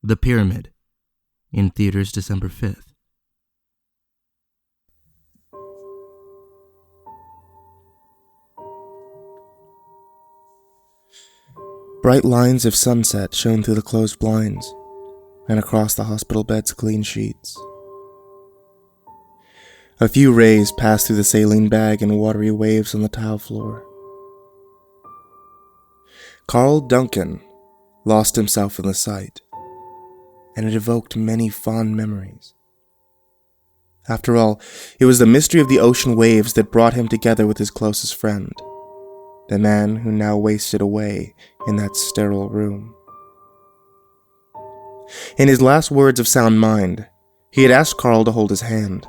The Pyramid, in theaters December 5th. Bright lines of sunset shone through the closed blinds and across the hospital bed's clean sheets. A few rays passed through the saline bag in watery waves on the tile floor. Carl Duncan lost himself in the sight, and it evoked many fond memories. After all, it was the mystery of the ocean waves that brought him together with his closest friend, the man who now wasted away in that sterile room. In his last words of sound mind, he had asked Carl to hold his hand.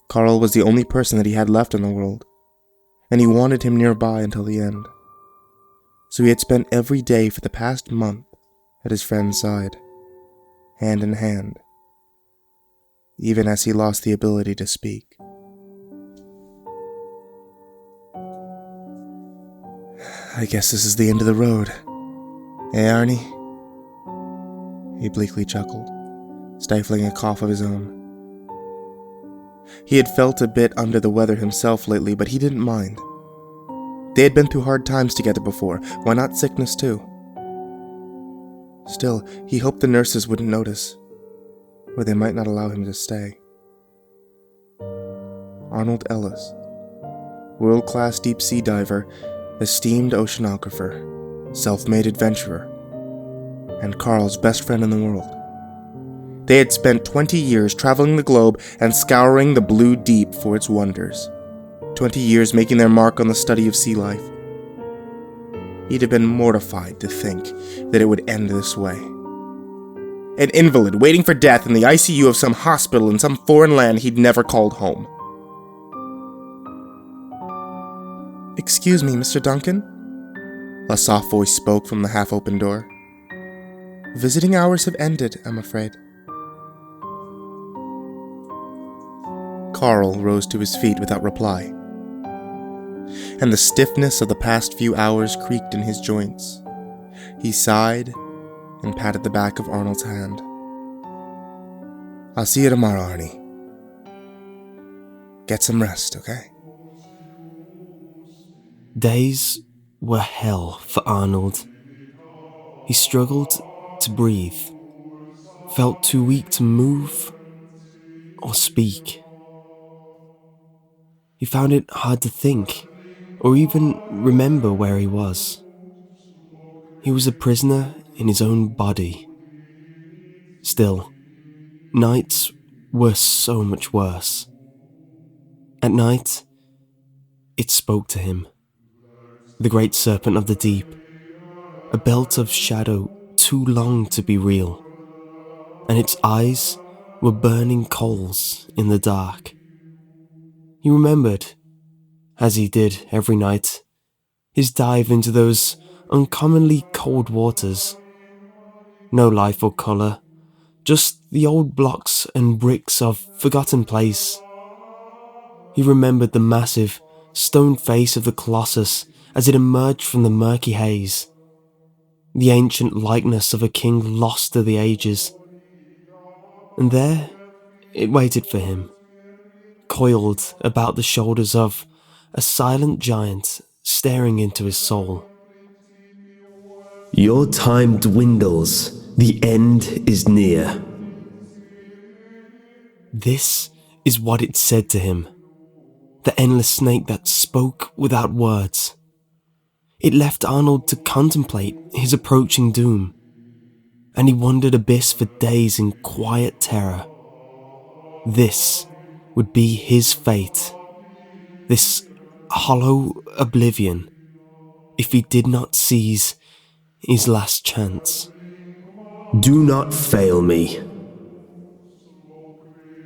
Carl was the only person that he had left in the world, and he wanted him nearby until the end. So he had spent every day for the past month at his friend's side, hand in hand, even as he lost the ability to speak. I guess this is the end of the road, Arnie? He bleakly chuckled, stifling a cough of his own. He had felt a bit under the weather himself lately, but he didn't mind. They had been through hard times together before. Why not sickness too? Still, he hoped the nurses wouldn't notice, or they might not allow him to stay. Arnold Ellis, world-class deep-sea diver, esteemed oceanographer, self-made adventurer, and Carl's best friend in the world. They had spent 20 years traveling the globe and scouring the blue deep for its wonders. 20 years making their mark on the study of sea life. He'd have been mortified to think that it would end this way. An invalid waiting for death in the ICU of some hospital in some foreign land he'd never called home. "Excuse me, Mr. Duncan?" A soft voice spoke from the half-open door. "Visiting hours have ended, I'm afraid." Carl rose to his feet without reply, and the stiffness of the past few hours creaked in his joints. He sighed and patted the back of Arnold's hand. "I'll see you tomorrow, Arnie. Get some rest, okay?" Days were hell for Arnold. He struggled to breathe, felt too weak to move or speak. He found it hard to think or even remember where he was. He was a prisoner in his own body. Still, nights were so much worse. At night, it spoke to him. The great serpent of the deep, a belt of shadow too long to be real, and its eyes were burning coals in the dark. He remembered, as he did every night, his dive into those uncommonly cold waters. No life or colour, just the old blocks and bricks of forgotten place. He remembered the massive stone face of the Colossus as it emerged from the murky haze, the ancient likeness of a king lost to the ages. And there it waited for him, coiled about the shoulders of a silent giant staring into his soul. "Your time dwindles. The end is near." This is what it said to him, the endless snake that spoke without words. It left Arnold to contemplate his approaching doom, and he wandered abyss for days in quiet terror. This would be his fate, this hollow oblivion, if he did not seize his last chance. "Do not fail me."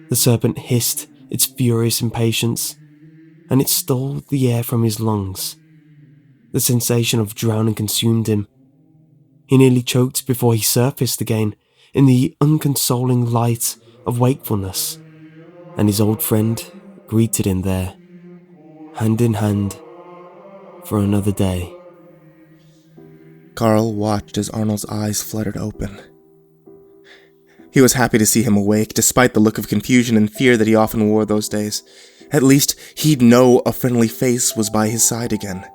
The serpent hissed its furious impatience, and it stole the air from his lungs. The sensation of drowning consumed him. He nearly choked before he surfaced again in the unconsoling light of wakefulness, and his old friend greeted him there, hand in hand, for another day. Carl watched as Arnold's eyes fluttered open, He was happy to see him awake, despite the look of confusion and fear that he often wore those days. At least he'd know a friendly face was by his side again.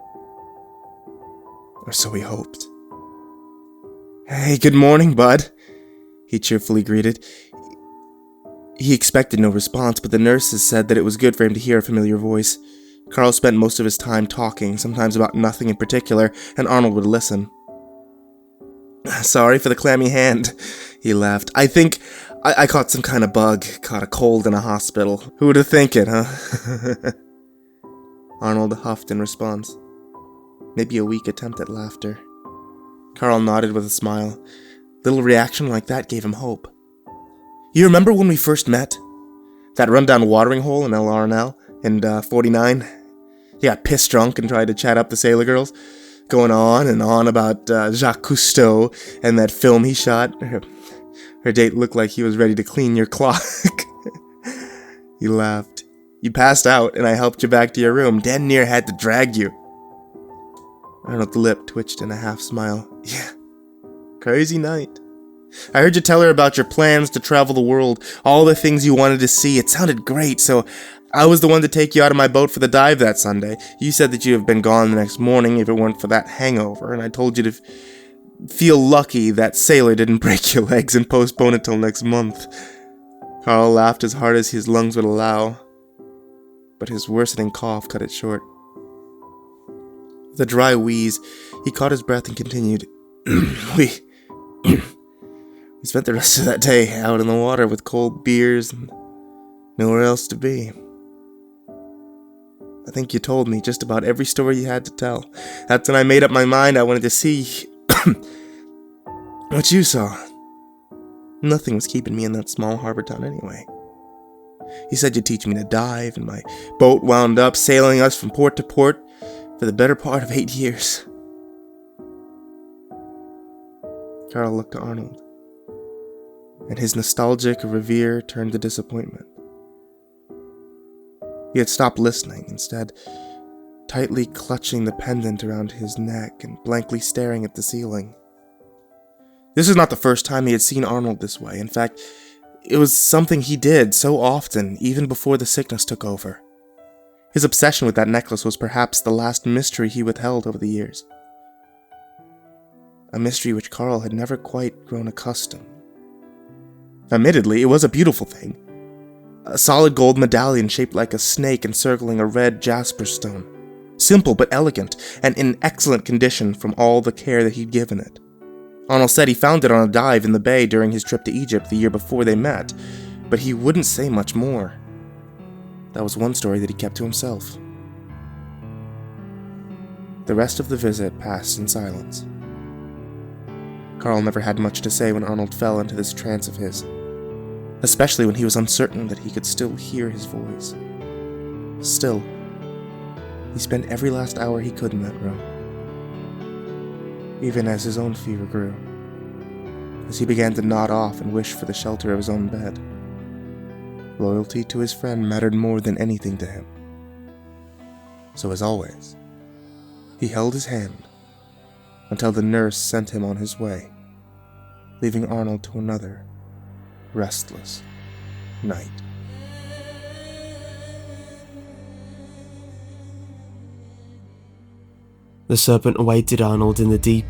Or so he hoped. "Hey, good morning, bud," he cheerfully greeted. He expected no response, but the nurses said that it was good for him to hear a familiar voice. Carl spent most of his time talking, sometimes about nothing in particular, and Arnold would listen. "Sorry for the clammy hand," he laughed. "I think I caught some kind of bug, caught a cold in a hospital. Who would have think it, huh?" Arnold huffed in response. Maybe a weak attempt at laughter. Carl nodded with a smile. Little reaction like that gave him hope. "You remember when we first met? That rundown watering hole in El Arnel in 49? You got pissed drunk and tried to chat up the sailor girls, going on and on about Jacques Cousteau and that film he shot. Her date looked like he was ready to clean your clock." He laughed. "You passed out, and I helped you back to your room. Damn near had to drag you." Arnold's lip twitched in a half-smile. "Yeah, crazy night. I heard you tell her about your plans to travel the world, all the things you wanted to see. It sounded great, so I was the one to take you out of my boat for the dive that Sunday. You said that you'd have been gone the next morning if it weren't for that hangover, and I told you to feel lucky that sailor didn't break your legs and postpone it till next month." Carl laughed as hard as his lungs would allow, but his worsening cough cut it short. With a dry wheeze, he caught his breath and continued, We spent the rest of that day out in the water with cold beers and nowhere else to be. I think you told me just about every story you had to tell. That's when I made up my mind I wanted to see what you saw. Nothing was keeping me in that small harbor town anyway. You said you'd teach me to dive, and my boat wound up sailing us from port to port for the better part of 8 years. Carl looked to Arnold, and his nostalgic revere turned to disappointment. He had stopped listening, instead tightly clutching the pendant around his neck and blankly staring at the ceiling. This was not the first time he had seen Arnold this way. In fact, it was something he did so often, even before the sickness took over. His obsession with that necklace was perhaps the last mystery he withheld over the years. A mystery which Carl had never quite grown accustomed. Admittedly, it was a beautiful thing. A solid gold medallion shaped like a snake encircling a red jasper stone. Simple but elegant, and in excellent condition from all the care that he'd given it. Arnold said he found it on a dive in the bay during his trip to Egypt the year before they met, but he wouldn't say much more. That was one story that he kept to himself. The rest of the visit passed in silence. Carl never had much to say when Arnold fell into this trance of his, especially when he was uncertain that he could still hear his voice. Still, he spent every last hour he could in that room, even as his own fear grew, as he began to nod off and wish for the shelter of his own bed. Loyalty to his friend mattered more than anything to him. So as always, he held his hand until the nurse sent him on his way, leaving Arnold to another restless night. The serpent awaited Arnold in the deep,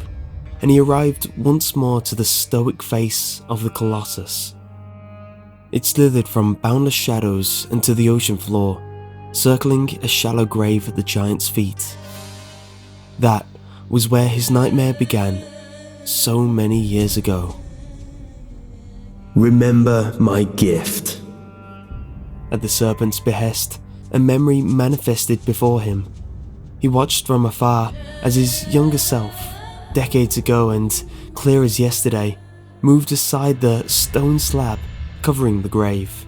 and he arrived once more to the stoic face of the Colossus. It slithered from boundless shadows into the ocean floor, circling a shallow grave at the giant's feet. That was where his nightmare began, so many years ago. Remember my gift. At the serpent's behest, a memory manifested before him. He watched from afar as his younger self, decades ago and clear as yesterday, moved aside the stone slab covering the grave.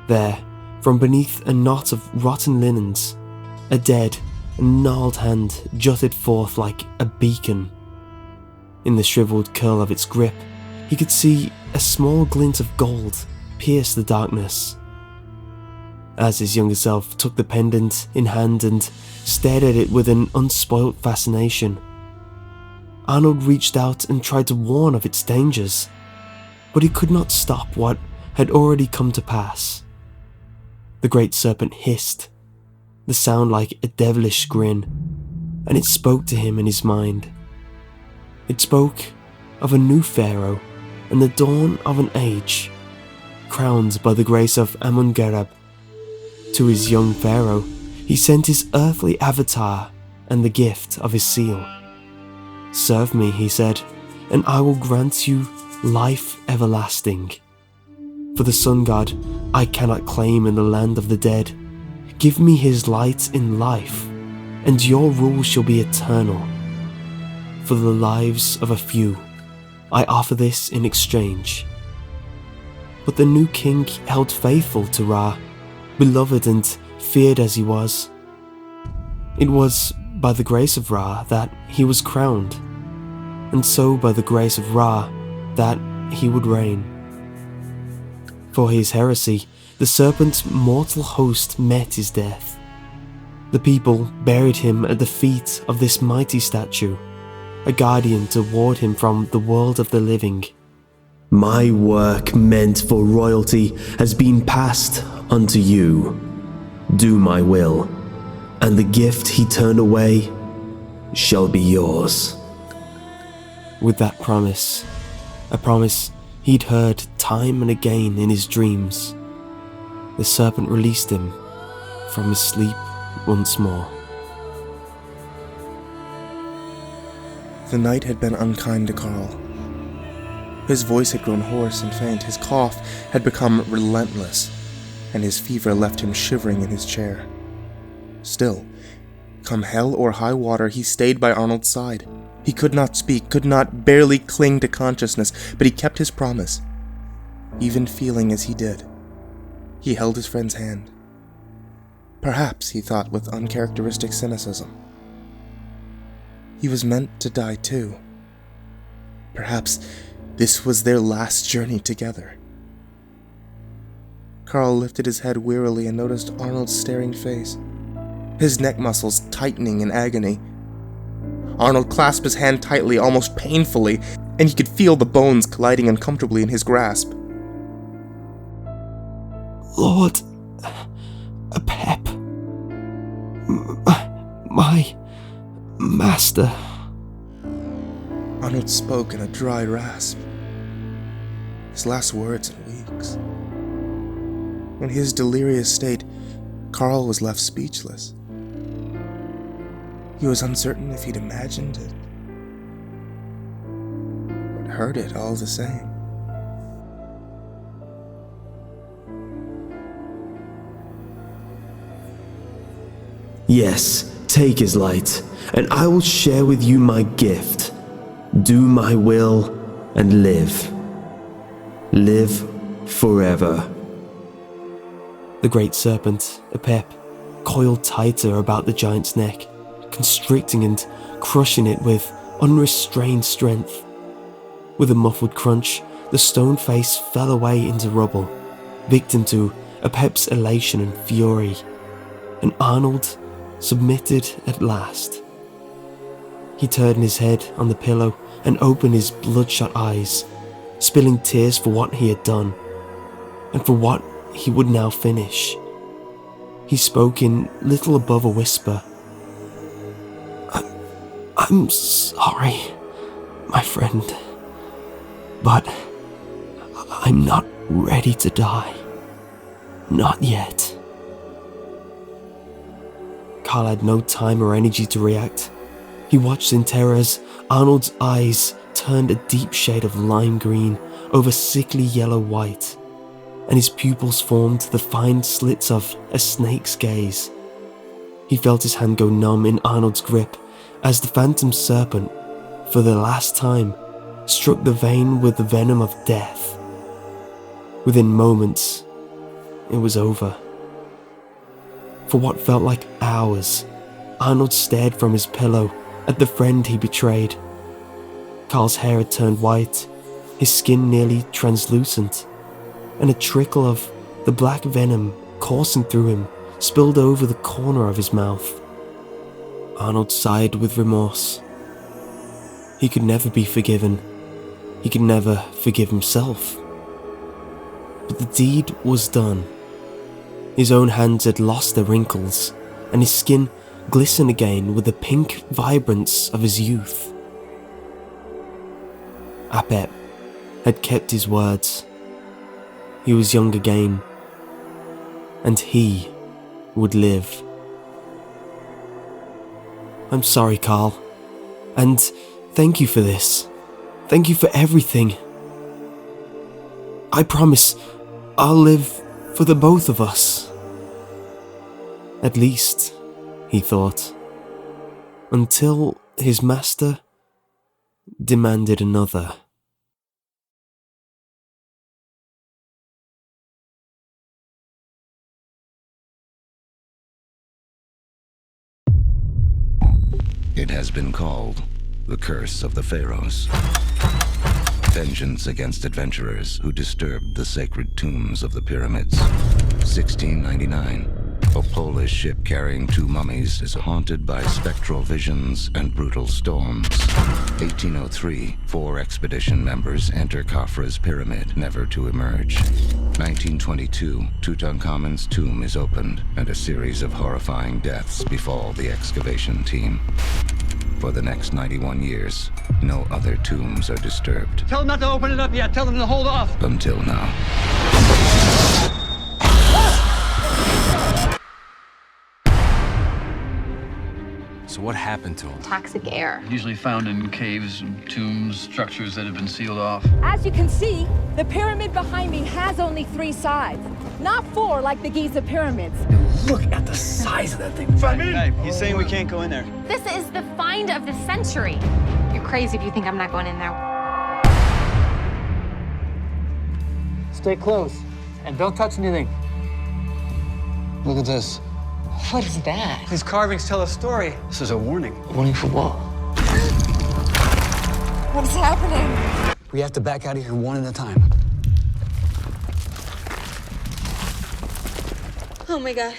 There, from beneath a knot of rotten linens, a dead and gnarled hand jutted forth like a beacon. In the shriveled curl of its grip, he could see a small glint of gold pierce the darkness. As his younger self took the pendant in hand and stared at it with an unspoilt fascination, Arnold reached out and tried to warn of its dangers. but he could not stop what had already come to pass. The great serpent hissed, the sound like a devilish grin, and it spoke to him in his mind. It spoke of a new pharaoh and the dawn of an age, crowned by the grace of Amun-Gareb. To his young pharaoh, he sent his earthly avatar and the gift of his seal. "Serve me," he said, "and I will grant you life everlasting. For the sun god I cannot claim in the land of the dead. Give me his light in life, and your rule shall be eternal. For the lives of a few, I offer this in exchange." But the new king held faithful to Ra, beloved and feared as he was. It was by the grace of Ra that he was crowned, and so by the grace of Ra that he would reign. For his heresy, the serpent's mortal host met his death. The people buried him at the feet of this mighty statue, a guardian to ward him from the world of the living. My work meant for royalty has been passed unto you. Do my will, and the gift he turned away shall be yours. With that promise, a promise he'd heard time and again in his dreams, the serpent released him from his sleep once more. The night had been unkind to Carl. His voice had grown hoarse and faint, his cough had become relentless, and his fever left him shivering in his chair. Still, come hell or high water, he stayed by Arnold's side. He could not speak, could not barely cling to consciousness, but he kept his promise. Even feeling as he did, he held his friend's hand. Perhaps, he thought with uncharacteristic cynicism, he was meant to die too. Perhaps this was their last journey together. Carl lifted his head wearily and noticed Arnold's staring face, his neck muscles tightening in agony. Arnold clasped his hand tightly, almost painfully, and he could feel the bones colliding uncomfortably in his grasp. "Lord, a pep, my master." Arnold spoke in a dry rasp, his last words in weeks. In his delirious state, Carl was left speechless. He was uncertain if he'd imagined it, but heard it all the same. Yes, take his light, and I will share with you my gift. Do my will and live. Live forever. The great serpent, Apep, coiled tighter about the giant's neck, constricting and crushing it with unrestrained strength. With a muffled crunch, the stone face fell away into rubble, victim to Apep's elation and fury, and Arnold submitted at last. He turned his head on the pillow and opened his bloodshot eyes, spilling tears for what he had done, and for what he would now finish. He spoke in little above a whisper. I'm sorry, my friend, but I'm not ready to die. Not yet. Carl had no time or energy to react. He watched in terror as Arnold's eyes turned a deep shade of lime green over sickly yellow white, and his pupils formed the fine slits of a snake's gaze. He felt his hand go numb in Arnold's grip as the phantom serpent, for the last time, struck the vein with the venom of death. Within moments, it was over. For what felt like hours, Arnold stared from his pillow at the friend he betrayed. Carl's hair had turned white, his skin nearly translucent, and a trickle of the black venom coursing through him spilled over the corner of his mouth. Arnold sighed with remorse. He could never be forgiven. he could never forgive himself. But the deed was done. His own hands had lost their wrinkles, and his skin glistened again with the pink vibrance of his youth. Apep had kept his words. He was young again, and he would live. I'm sorry, Carl, and thank you for this. Thank you for everything. I promise I'll live for the both of us. At least, he thought, until his master demanded another. It has been called the Curse of the Pharaohs. Vengeance against adventurers who disturbed the sacred tombs of the pyramids. 1699. A Polish ship carrying 2 mummies is haunted by spectral visions and brutal storms. 1803. 4 expedition members enter Khafra's pyramid, never to emerge. 1922. Tutankhamun's tomb is opened, and a series of horrifying deaths befall the excavation team. For the next 91 years, no other tombs are disturbed. Tell them not to open it up yet. Tell them to hold off. Until now. So what happened to him? Toxic air. Usually found in caves, tombs, structures that have been sealed off. As you can see, the pyramid behind me has only 3 sides, not 4 like the Giza pyramids. Look at the size of that thing. Hey, he's saying we can't go in there. This is the find of the century. You're crazy if you think I'm not going in there. Stay close, and don't touch anything. Look at this. What is that? These carvings tell a story. This is a warning. A warning for what? What is happening? We have to back out of here one at a time. Oh my God.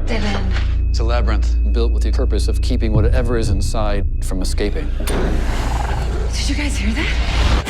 Dead end. It's a labyrinth built with the purpose of keeping whatever is inside from escaping. Did you guys hear that?